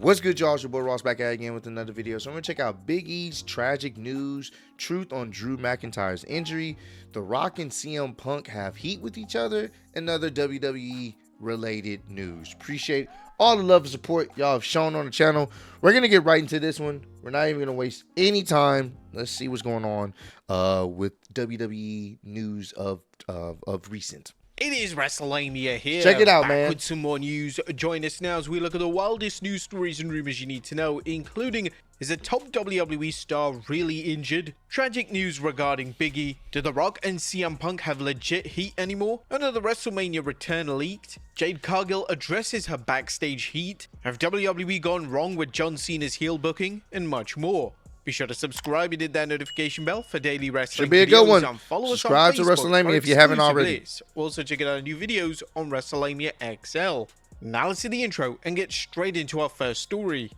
What's good, y'all? It's your boy Ross back at it again with another video. So I'm going to check out Big E's tragic news, truth on Drew McIntyre's injury, The Rock and CM Punk have heat with each other, and other WWE related news. Appreciate all the love and support y'all have shown on the channel. We're going to get right into this one. We're not even going to waste any time. Let's see what's going on with WWE news of recent. It is WrestleMania here. Check it out, back man. With some more news. Join us now as we look at the wildest news stories and rumors you need to know, including: is a top WWE star really injured? Tragic news regarding Big E. Do The Rock and CM Punk have legit heat anymore? Another WrestleMania return leaked. Jade Cargill addresses her backstage heat. Have WWE gone wrong with John Cena's heel booking? And much more. Be sure to subscribe and hit that notification bell for daily wrestling Should be a good one. And follow Subscribe us on to Facebook WrestleMania for if you haven't exclusive already. lists. Also check out our new videos on WrestleMania XL. Now let's see the intro and get straight into our first story.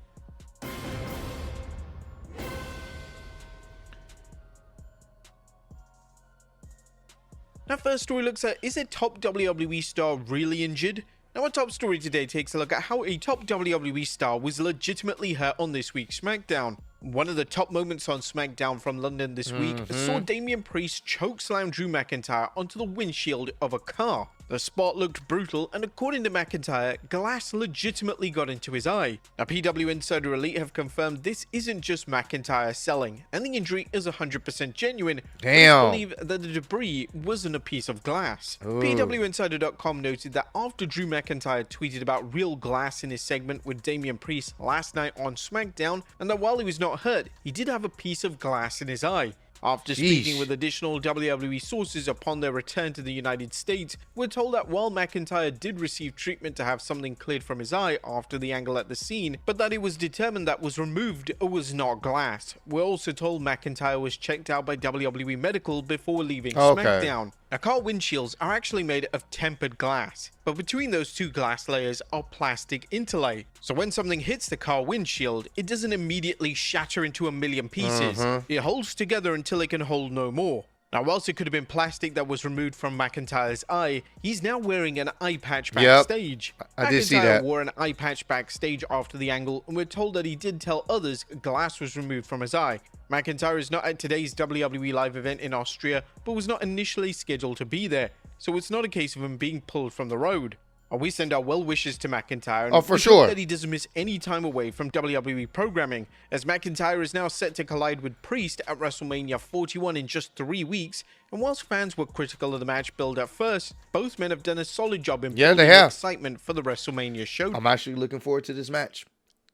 Our first story looks at: is a top WWE star really injured? Now, our top story today takes a look at how a top WWE star was legitimately hurt on this week's SmackDown. One of the top moments on SmackDown from London this week saw Damian Priest chokeslam Drew McIntyre onto the windshield of a car. The spot looked brutal, and according to McIntyre, glass legitimately got into his eye. Now, PW Insider Elite have confirmed this isn't just McIntyre selling, and the injury is 100% genuine. Damn. But believe that the debris wasn't a piece of glass. Ooh. PWInsider.com noted that after Drew McIntyre tweeted about real glass in his segment with Damian Priest last night on SmackDown, and that while he was not hurt, he did have a piece of glass in his eye. After speaking with additional WWE sources upon their return to the United States, we're told that while McIntyre did receive treatment to have something cleared from his eye after the angle at the scene, but that it was determined that was removed was not glass. We're also told McIntyre was checked out by WWE Medical before leaving SmackDown. Now, car windshields are actually made of tempered glass, but between those two glass layers are plastic interlay. So when something hits the car windshield, it doesn't immediately shatter into a million pieces. It holds together until it can hold no more. Now, whilst it could have been plastic that was removed from McIntyre's eye, he's now wearing an eye patch backstage. I did see McIntyre that. wore an eye patch backstage after the angle, and we're told that he did tell others glass was removed from his eye. McIntyre is not at today's WWE live event in Austria, but was not initially scheduled to be there, so it's not a case of him being pulled from the road. We send our well wishes to McIntyre, and for we sure hope that he doesn't miss any time away from WWE programming, as McIntyre is now set to collide with Priest at WrestleMania 41 in just 3 weeks. And whilst fans were critical of the match build at first, both men have done a solid job in building the excitement for the WrestleMania show. I'm actually looking forward to this match.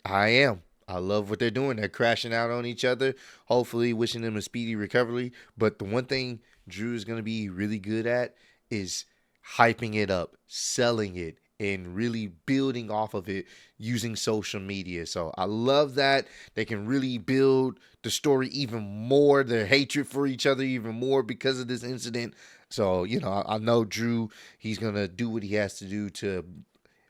I am. I love what they're doing. They're crashing out on each other. Hopefully wishing them a speedy recovery. But the one thing Drew is going to be really good at is hyping it up, selling it, and really building off of it using social media. So I love that. They can really build the story even more, their hatred for each other even more because of this incident. So, you know, I know Drew, he's going to do what he has to do to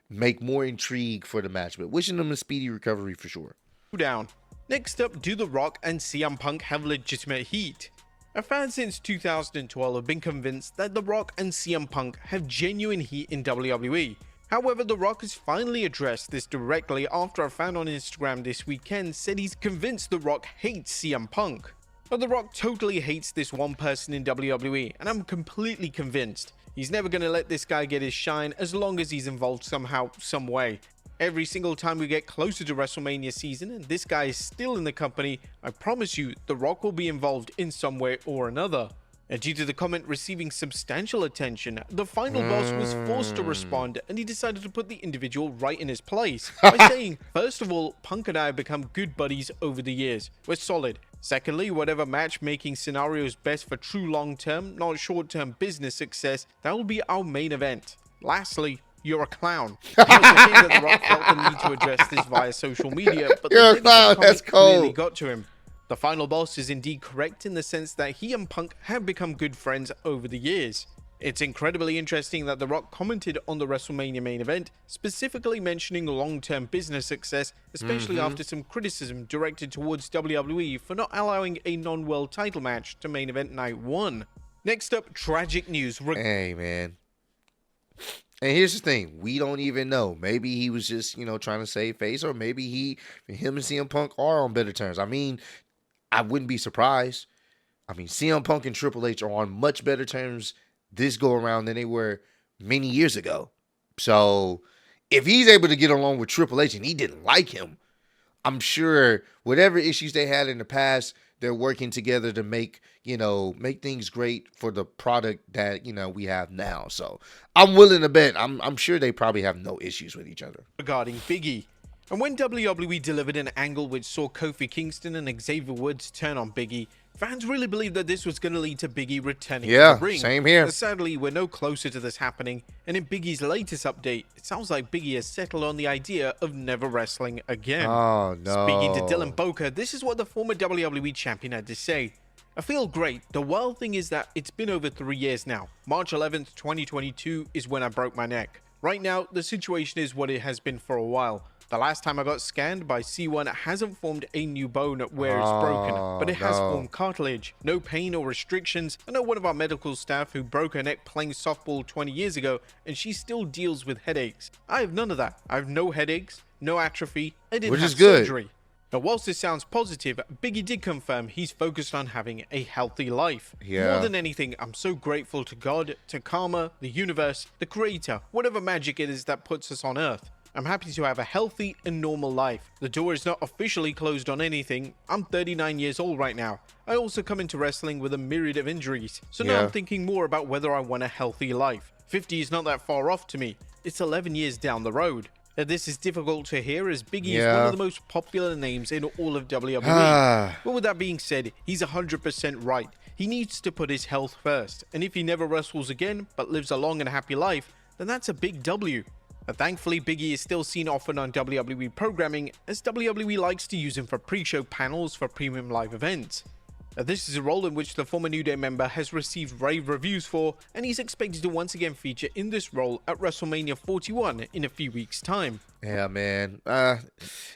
make more intrigue for the match. But wishing them a speedy recovery for sure. Down. Next up, do The Rock and CM Punk have legitimate heat? Our fans since 2012 have been convinced that The Rock and CM Punk have genuine heat in WWE. However, The Rock has finally addressed this directly after a fan on Instagram this weekend said he's convinced The Rock hates CM Punk. But The Rock totally hates this one person in WWE, and I'm completely convinced. He's never going to let this guy get his shine as long as he's involved somehow, some way. Every single time we get closer to WrestleMania season and this guy is still in the company, I promise you, The Rock will be involved in some way or another. And due to the comment receiving substantial attention, the final boss was forced to respond, and he decided to put the individual right in his place by saying, first of all, Punk and I have become good buddies over the years. We're solid. Secondly, whatever matchmaking scenario is best for true long-term, not short-term business success, that will be our main event. Lastly, you're a clown. He also saying that The Rock felt the need to address this via social media, but You're the a clown, that's cold. clearly got to him. The final boss is indeed correct in the sense that he and Punk have become good friends over the years. It's incredibly interesting that The Rock commented on the WrestleMania main event, specifically mentioning long-term business success, especially after some criticism directed towards WWE for not allowing a non-world title match to main event night 1. Next up, tragic news. Hey, man. And here's the thing, we don't even know. Maybe he was just, trying to save face, or maybe him and CM Punk are on better terms. I mean, I wouldn't be surprised. I mean, CM Punk and Triple H are on much better terms this go around than they were many years ago. So if he's able to get along with Triple H and he didn't like him, I'm sure whatever issues they had in the past, they're working together to make things great for the product that, we have now. So I'm willing to bet. I'm sure they probably have no issues with each other. Regarding Big E. And when WWE delivered an angle which saw Kofi Kingston and Xavier Woods turn on Big E, fans really believed that this was going to lead to Big E returning to the ring. Same here. But sadly, we're no closer to this happening, and in Big E's latest update, it sounds like Big E has settled on the idea of never wrestling again. Oh, no. Speaking to Dylan Boker, this is what the former WWE champion had to say. I feel great. The wild thing is that it's been over 3 years now. March 11th, 2022 is when I broke my neck. Right now, the situation is what it has been for a while. The last time I got scanned by C1 hasn't formed a new bone where it's broken, but it has formed cartilage. No pain or restrictions. I know one of our medical staff who broke her neck playing softball 20 years ago, and she still deals with headaches. I have none of that. I have no headaches, no atrophy. I didn't have surgery. Now, whilst this sounds positive, Biggie did confirm he's focused on having a healthy life. Yeah. More than anything, I'm so grateful to God, to karma, the universe, the creator, whatever magic it is that puts us on earth. I'm happy to have a healthy and normal life. The door is not officially closed on anything. I'm 39 years old right now. I also come into wrestling with a myriad of injuries. So now I'm thinking more about whether I want a healthy life. 50 is not that far off to me. It's 11 years down the road. This is difficult to hear as Big E is one of the most popular names in all of WWE. But with that being said, he's 100% right. He needs to put his health first. And if he never wrestles again, but lives a long and happy life, then that's a big W. But thankfully, Big E is still seen often on WWE programming, as WWE likes to use him for pre-show panels for premium live events. This is a role in which the former New Day member has received rave reviews for, and he's expected to once again feature in this role at WrestleMania 41 in a few weeks' time. Yeah, man.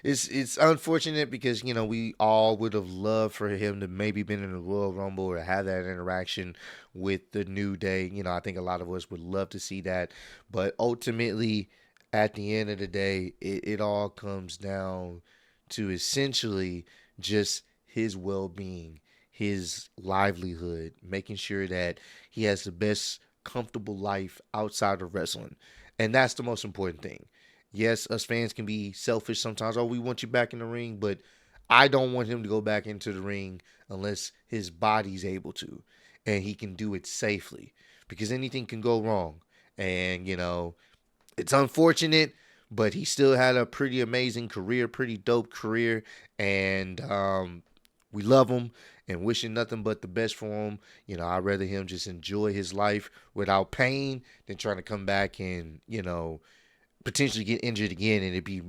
It's unfortunate because, we all would have loved for him to maybe been in the Royal Rumble or have that interaction with the New Day. I think a lot of us would love to see that. But ultimately, at the end of the day, it all comes down to essentially just his well-being, his livelihood, making sure that he has the best comfortable life outside of wrestling. And that's the most important thing. Yes, us fans can be selfish sometimes. Oh, we want you back in the ring, but I don't want him to go back into the ring unless his body's able to and he can do it safely, because anything can go wrong. And, it's unfortunate, but he still had a pretty amazing career, pretty dope career. And we love him and wishing nothing but the best for him. I'd rather him just enjoy his life without pain than trying to come back and, potentially get injured again and it'd be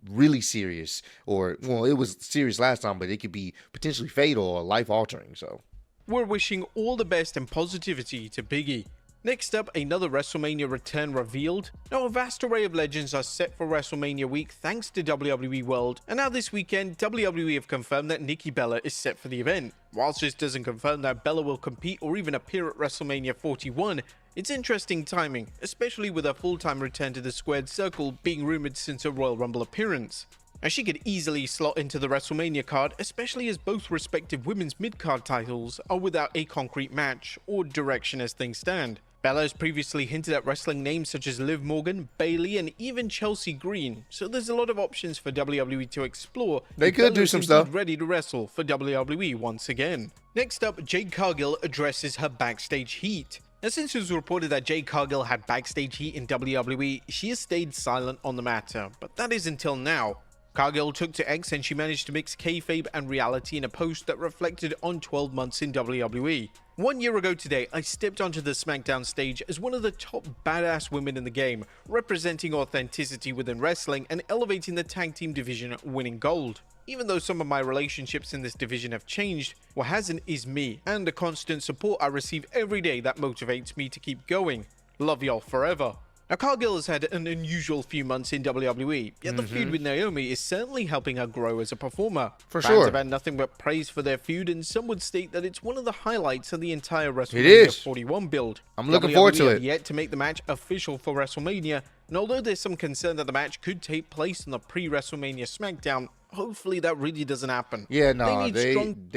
really serious. Or, well, it was serious last time, but it could be potentially fatal or life-altering. So we're wishing all the best and positivity to Big E. Next up, another WrestleMania return revealed. Now, a vast array of legends are set for WrestleMania week thanks to WWE World, and now this weekend, WWE have confirmed that Nikki Bella is set for the event. Whilst this doesn't confirm that Bella will compete or even appear at WrestleMania 41, it's interesting timing, especially with her full-time return to the squared circle being rumored since her Royal Rumble appearance. And she could easily slot into the WrestleMania card, especially as both respective women's mid-card titles are without a concrete match or direction as things stand. Bella has previously hinted at wrestling names such as Liv Morgan, Bayley, and even Chelsea Green, so there's a lot of options for WWE to explore. They could do some stuff. Ready to wrestle for WWE once again. Next up, Jade Cargill addresses her backstage heat. Now, since it was reported that Jade Cargill had backstage heat in WWE, she has stayed silent on the matter, but that is until now. Cargill took to X and she managed to mix kayfabe and reality in a post that reflected on 12 months in WWE. 1 year ago today, I stepped onto the SmackDown stage as one of the top badass women in the game, representing authenticity within wrestling and elevating the tag team division, winning gold. Even though some of my relationships in this division have changed, what hasn't is me and the constant support I receive every day that motivates me to keep going. Love y'all forever. Now, Cargill has had an unusual few months in WWE, yet the feud with Naomi is certainly helping her grow as a performer. For Fans sure. have had nothing but praise for their feud, and some would state that it's one of the highlights of the entire It WrestleMania is. 41 build. I'm looking forward to WWE it. have yet to make the match official for WrestleMania, and although there's some concern that the match could take place on the pre-WrestleMania SmackDown, hopefully that really doesn't happen. Yeah, no, need strong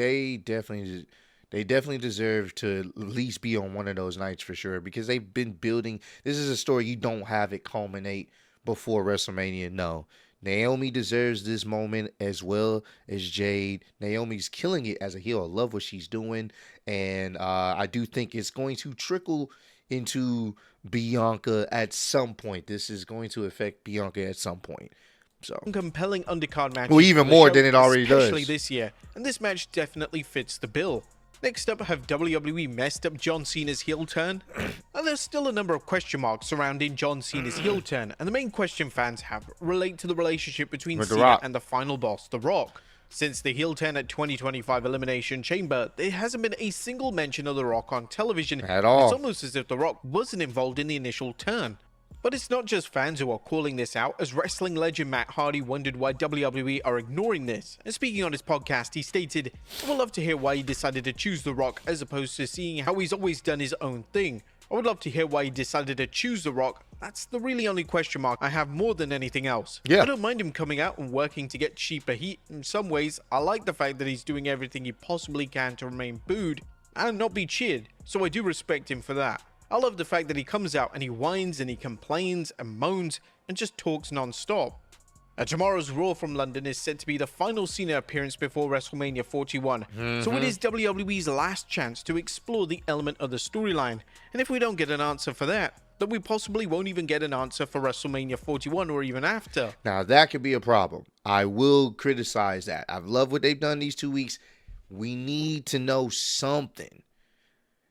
they definitely deserve to at least be on one of those nights for sure, because they've been building. This is a story you don't have it culminate before WrestleMania. No, Naomi deserves this moment as well as Jade. Naomi's killing it as a heel. I love what she's doing, and I do think it's going to trickle into Bianca at some point. This is going to affect Bianca at some point. So compelling undercard matches. well, even for the more show, than it already especially does. this year, and this match definitely fits the bill. Next up, have WWE messed up John Cena's heel turn? Now, there's still a number of question marks surrounding John Cena's heel turn, and the main question fans have relate to the relationship between With The Cena Rock. and the final boss, The Rock. Since the heel turn at 2025 Elimination Chamber, there hasn't been a single mention of The Rock on television. At all. It's almost as if The Rock wasn't involved in the initial turn. But it's not just fans who are calling this out, as wrestling legend Matt Hardy wondered why WWE are ignoring this. And speaking on his podcast, he stated, "I would love to hear why he decided to choose The Rock as opposed to seeing how he's always done his own thing. I would love to hear why he decided to choose The Rock. That's the really only question mark I have more than anything else. Yeah. I don't mind him coming out and working to get cheaper heat. In some ways, I like the fact that he's doing everything he possibly can to remain booed and not be cheered, so I do respect him for that. I love the fact that he comes out and he whines and he complains and moans and just talks non-stop." Tomorrow's Raw from London is said to be the final Cena appearance before WrestleMania 41, so it is WWE's last chance to explore the element of the storyline, and if we don't get an answer for that, then we possibly won't even get an answer for WrestleMania 41 or even after. Now, that could be a problem. I will criticize that. I've loved what they've done these 2 weeks. We need to know something.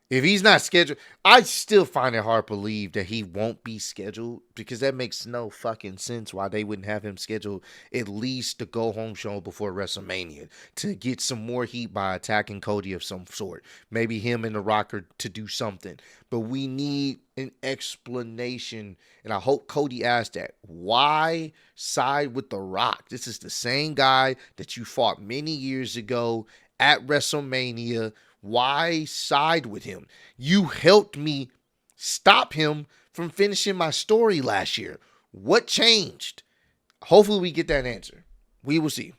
If he's not scheduled, I still find it hard to believe that he won't be scheduled, because that makes no fucking sense why they wouldn't have him scheduled at least the go-home show before WrestleMania to get some more heat by attacking Cody of some sort. Maybe him and The Rock to do something. But we need an explanation, and I hope Cody asked that. Why side with The Rock? This is the same guy that you fought many years ago at WrestleMania. Why side with him? You helped me stop him from finishing my story last year. What changed? Hopefully we get that answer. We will see.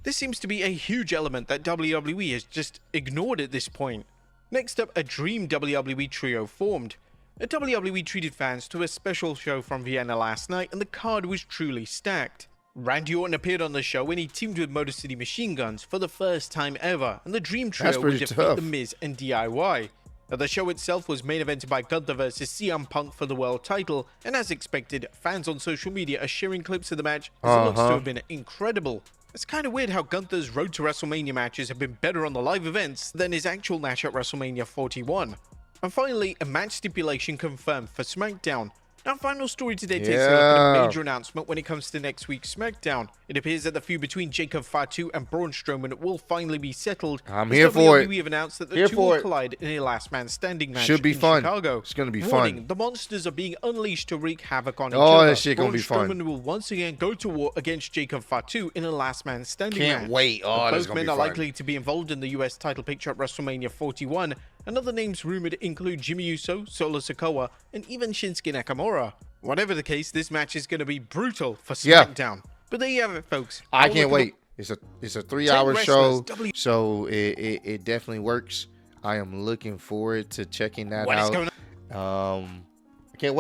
This seems to be a huge element that WWE has just ignored at this point. Next up, a dream WWE trio formed. WWE treated fans to a special show from Vienna last night, and the card was truly stacked. Randy Orton appeared on the show when he teamed with Motor City Machine Guns for the first time ever, and the Dream Trio would defeat tough. The Miz and DIY. Now, the show itself was main evented by Gunther vs CM Punk for the world title, and as expected, fans on social media are sharing clips of the match as it looks to have been incredible. It's kind of weird how Gunther's Road to WrestleMania matches have been better on the live events than his actual match at WrestleMania 41. And finally, a match stipulation confirmed for SmackDown. Now, final story today takes a look at a major announcement when it comes to next week's SmackDown. It appears that the feud between Jacob Fatu and Braun Strowman will finally be settled. I'm here for it. WWE have announced that the Here two for will it. collide in a last man standing match Should be in fun. Chicago. It's gonna be Warning, fun. the monsters are being unleashed to wreak havoc on each Oh, other. that shit gonna Braun be fun. Strowman will once again go to war against Jacob Fatu in a last man standing Can't match. wait. Oh, that's Both gonna be men are fun. likely to be involved in the US title picture at WrestleMania 41, and other names rumored include Jimmy Uso, Solo Sikoa, and even Shinsuke Nakamura. Whatever the case, this match is going to be brutal for Yeah. SmackDown. But there you have it, folks. I I'll can't look at wait. It's a 3-hour show, wrestlers, so it definitely works. I am looking forward to checking that What is out. going I can't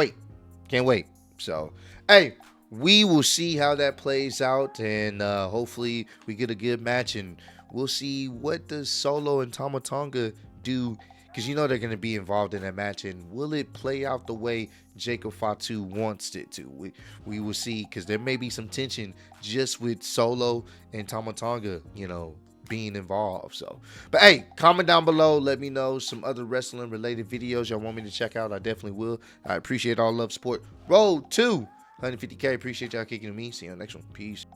wait. So, hey, we will see how that plays out, and hopefully we get a good match, and we'll see what does Solo and Tama Tonga do, because you know they're going to be involved in that match, and will it play out the way Jacob Fatu wants it to? We will see, because there may be some tension just with Solo and Tama Tonga, being involved. So, but hey, comment down below, let me know some other wrestling related videos y'all want me to check out. I definitely will. I appreciate all love, support. Road to 150K. Appreciate y'all kicking with me. See you on the next one. Peace.